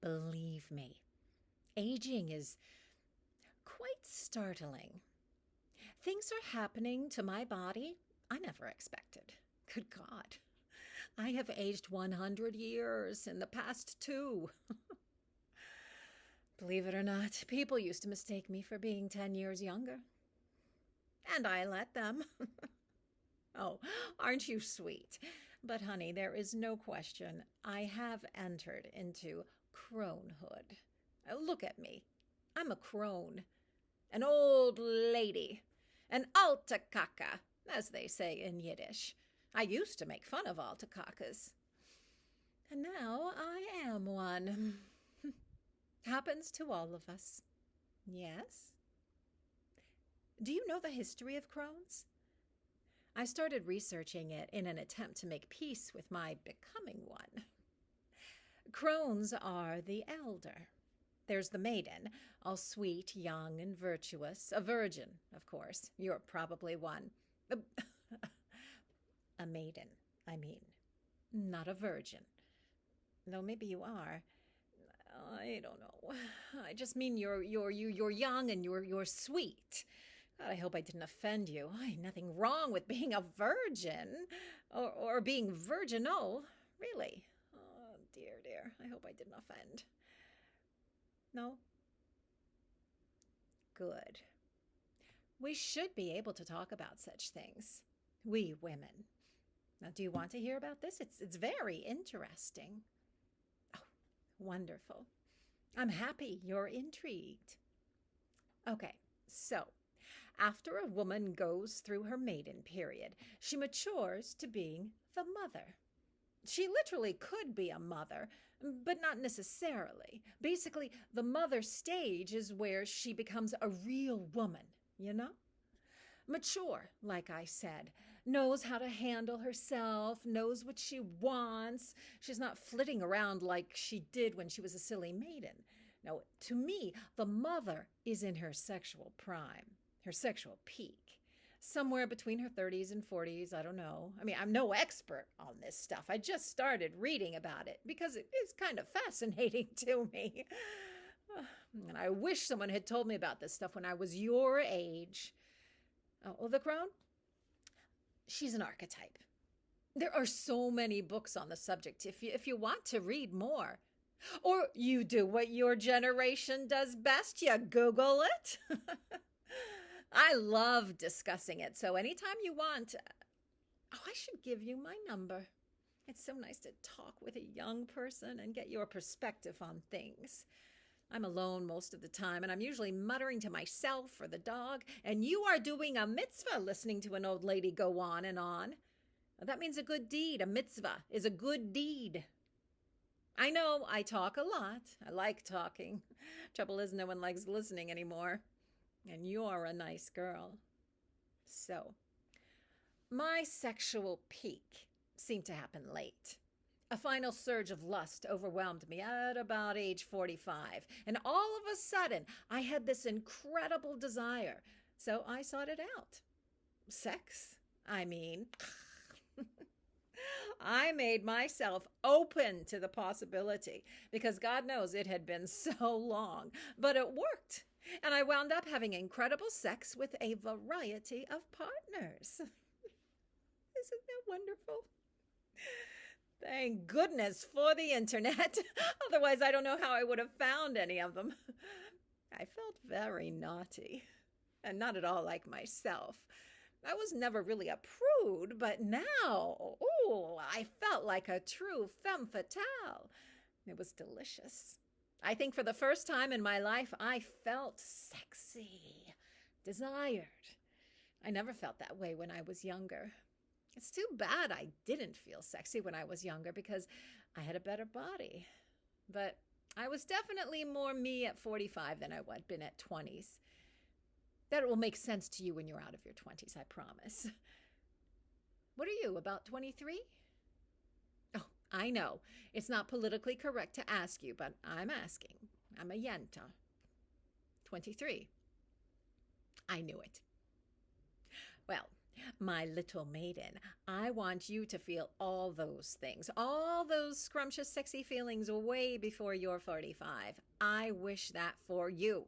Believe me, aging is quite startling. Things are happening to my body I never expected. Good God. I have aged 100 years in the past two. Believe it or not, people used to mistake me for being 10 years younger. And I let them. Oh, aren't you sweet? But, honey, there is no question I have entered into cronehood. Look at me. I'm a crone, an old lady, an alta caca, as they say in Yiddish. I used to make fun of alta cacas. And now I am one. Happens to all of us. Yes? Do you know the history of Crohn's? I started researching it in an attempt to make peace with my becoming one. Crones are the elder. There's the maiden, all sweet, young, and virtuous. A virgin, of course. You're probably one. A maiden, I mean. Not a virgin. Though maybe you are. I don't know. I just mean you're young and you're sweet. God, I hope I didn't offend you. Nothing wrong with being a virgin or being virginal, really. Oh, dear. I hope I didn't offend. No? Good. We should be able to talk about such things. We women. Now, do you want to hear about this? It's very interesting. Oh, wonderful. I'm happy you're intrigued. Okay, so after a woman goes through her maiden period, she matures to being the mother. She literally could be a mother, but not necessarily. Basically, the mother stage is where she becomes a real woman, you know? Mature, like I said, knows how to handle herself, knows what she wants. She's not flitting around like she did when she was a silly maiden. No, to me, the mother is in her sexual prime, her sexual peak. Somewhere between her 30s and 40s, I don't know. I mean, I'm no expert on this stuff. I just started reading about it because it is kind of fascinating to me. And I wish someone had told me about this stuff when I was your age. Oh, the Crone? She's an archetype. There are so many books on the subject if you want to read more. Or you do what your generation does best, you Google it. I love discussing it, so anytime you want, I should give you my number. It's so nice to talk with a young person and get your perspective on things. I'm alone most of the time, and I'm usually muttering to myself or the dog, and you are doing a mitzvah listening to an old lady go on and on. That means a good deed. A mitzvah is a good deed. I know I talk a lot. I like talking. Trouble is, no one likes listening anymore. And you're a nice girl. So, my sexual peak seemed to happen late. A final surge of lust overwhelmed me at about age 45. And all of a sudden, I had this incredible desire. So I sought it out. Sex, I mean. I made myself open to the possibility because God knows it had been so long. But it worked. And I wound up having incredible sex with a variety of partners. Isn't that wonderful? Thank goodness for the internet. Otherwise, I don't know how I would have found any of them. I felt very naughty and not at all like myself. I was never really a prude, but now, I felt like a true femme fatale. It was delicious. I think for the first time in my life, I felt sexy, desired. I never felt that way when I was younger. It's too bad I didn't feel sexy when I was younger because I had a better body. But I was definitely more me at 45 than I had been at 20s. That will make sense to you when you're out of your 20s, I promise. What are you, about 23? Oh, I know. It's not politically correct to ask you, but I'm asking. I'm a yenta. 23. I knew it. Well, My little maiden, I want you to feel all those things, all those scrumptious, sexy feelings way before you're 45. I wish that for you.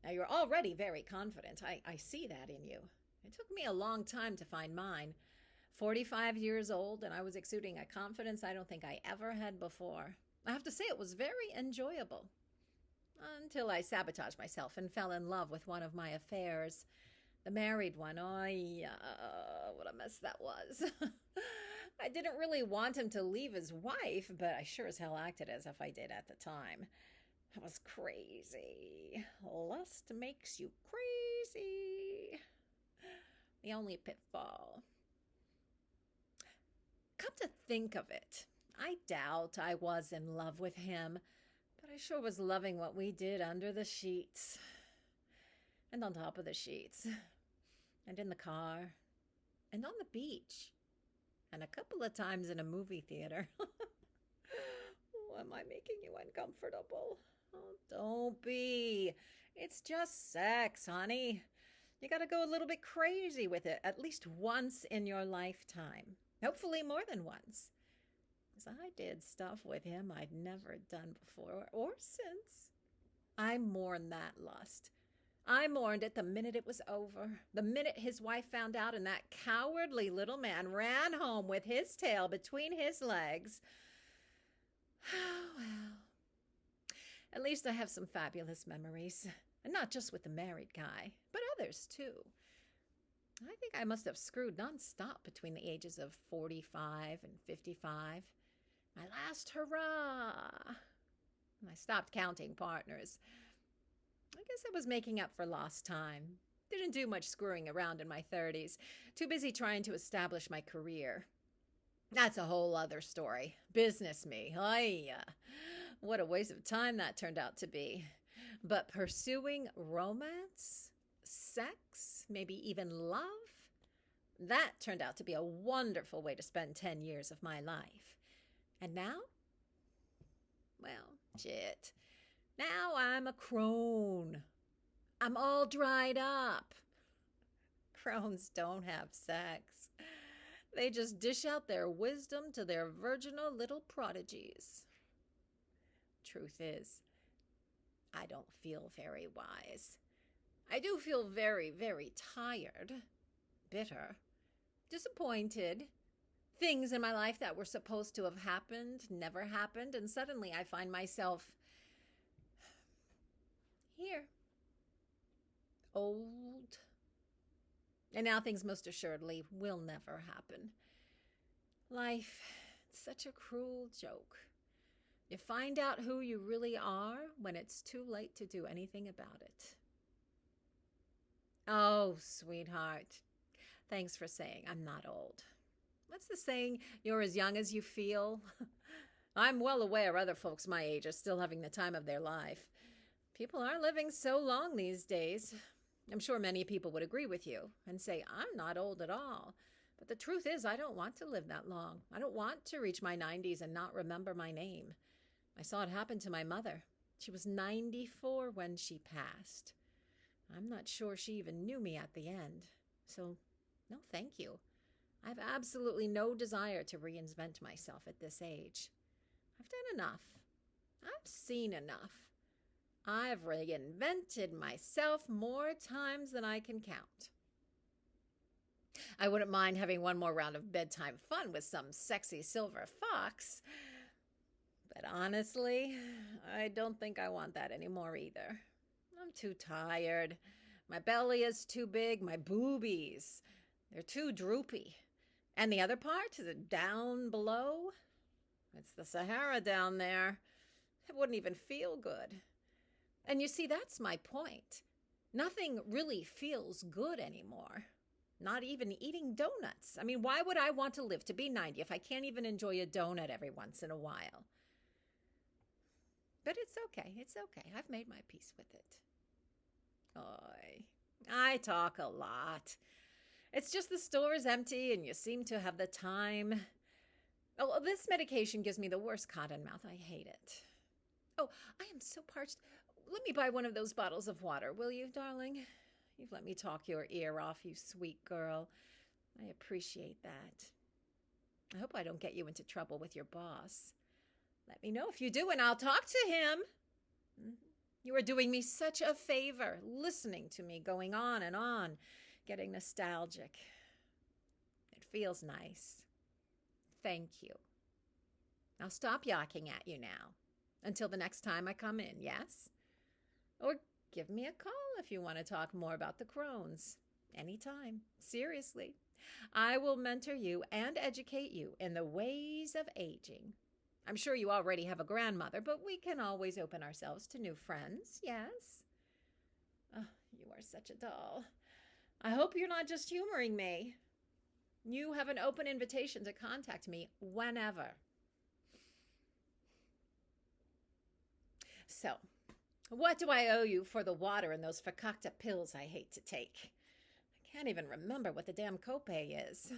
Now, you're already very confident. I see that in you. It took me a long time to find mine. 45 years old, and I was exuding a confidence I don't think I ever had before. I have to say, it was very enjoyable. Until I sabotaged myself and fell in love with one of my affairs. The married one. Oh, yeah, what a mess that was. I didn't really want him to leave his wife, but I sure as hell acted as if I did at the time. I was crazy. Lust makes you crazy. The only pitfall. Come to think of it, I doubt I was in love with him, but I sure was loving what we did under the sheets. And on top of the sheets. And in the car. And on the beach. And a couple of times in a movie theater. Oh, am I making you uncomfortable? Oh, don't be. It's just sex, honey. You gotta go a little bit crazy with it at least once in your lifetime. Hopefully more than once. Because I did stuff with him I'd never done before or since. I mourn that lust. I mourned it the minute it was over. The minute his wife found out and that cowardly little man ran home with his tail between his legs. Oh, well. At least I have some fabulous memories. And not just with the married guy, but others too. I think I must have screwed nonstop between the ages of 45 and 55. My last hurrah. I stopped counting partners. I guess I was making up for lost time. Didn't do much screwing around in my 30s. Too busy trying to establish my career. That's a whole other story. Business me. What a waste of time that turned out to be. But pursuing romance, sex, maybe even love, that turned out to be a wonderful way to spend 10 years of my life. And now? Well, shit. Now I'm a crone. I'm all dried up. Crones don't have sex. They just dish out their wisdom to their virginal little prodigies. Truth is, I don't feel very wise. I do feel very, very tired, bitter, disappointed. Things in my life that were supposed to have happened never happened, and suddenly I find myself here, old. And now things most assuredly will never happen. Life, it's such a cruel joke. You find out who you really are when it's too late to do anything about it. Oh, sweetheart, thanks for saying I'm not old. What's the saying? You're as young as you feel? I'm well aware other folks my age are still having the time of their life. People are living so long these days. I'm sure many people would agree with you and say, I'm not old at all. But the truth is, I don't want to live that long. I don't want to reach my 90s and not remember my name. I saw it happen to my mother. She was 94 when she passed. I'm not sure she even knew me at the end. So, no thank you. I have absolutely no desire to reinvent myself at this age. I've done enough. I've seen enough. I've reinvented myself more times than I can count. I wouldn't mind having one more round of bedtime fun with some sexy silver fox. But honestly, I don't think I want that anymore either. I'm too tired. My belly is too big. My boobies, they're too droopy. And the other part, down below, it's the Sahara down there. It wouldn't even feel good. And you see, that's my point. Nothing really feels good anymore. Not even eating donuts. I mean, why would I want to live to be 90 if I can't even enjoy a donut every once in a while? But it's okay. It's okay. I've made my peace with it. Oy, I talk a lot. It's just the store is empty and you seem to have the time. Oh, this medication gives me the worst cotton mouth. I hate it. Oh, I am so parched. Let me buy one of those bottles of water, will you, darling? you've let me talk your ear off, you sweet girl. I appreciate that. I hope I don't get you into trouble with your boss. Let me know if you do, and I'll talk to him. You are doing me such a favor, listening to me going on and on, getting nostalgic. It feels nice. Thank you. I'll stop yawking at you now until the next time I come in, yes? Or give me a call if you want to talk more about the Crones. Anytime. Seriously. I will mentor you and educate you in the ways of aging. I'm sure you already have a grandmother, but we can always open ourselves to new friends, yes? Oh, you are such a doll. I hope you're not just humoring me. You have an open invitation to contact me whenever. So, what do I owe you for the water and those fakakta pills I hate to take? I can't even remember what the damn copay is.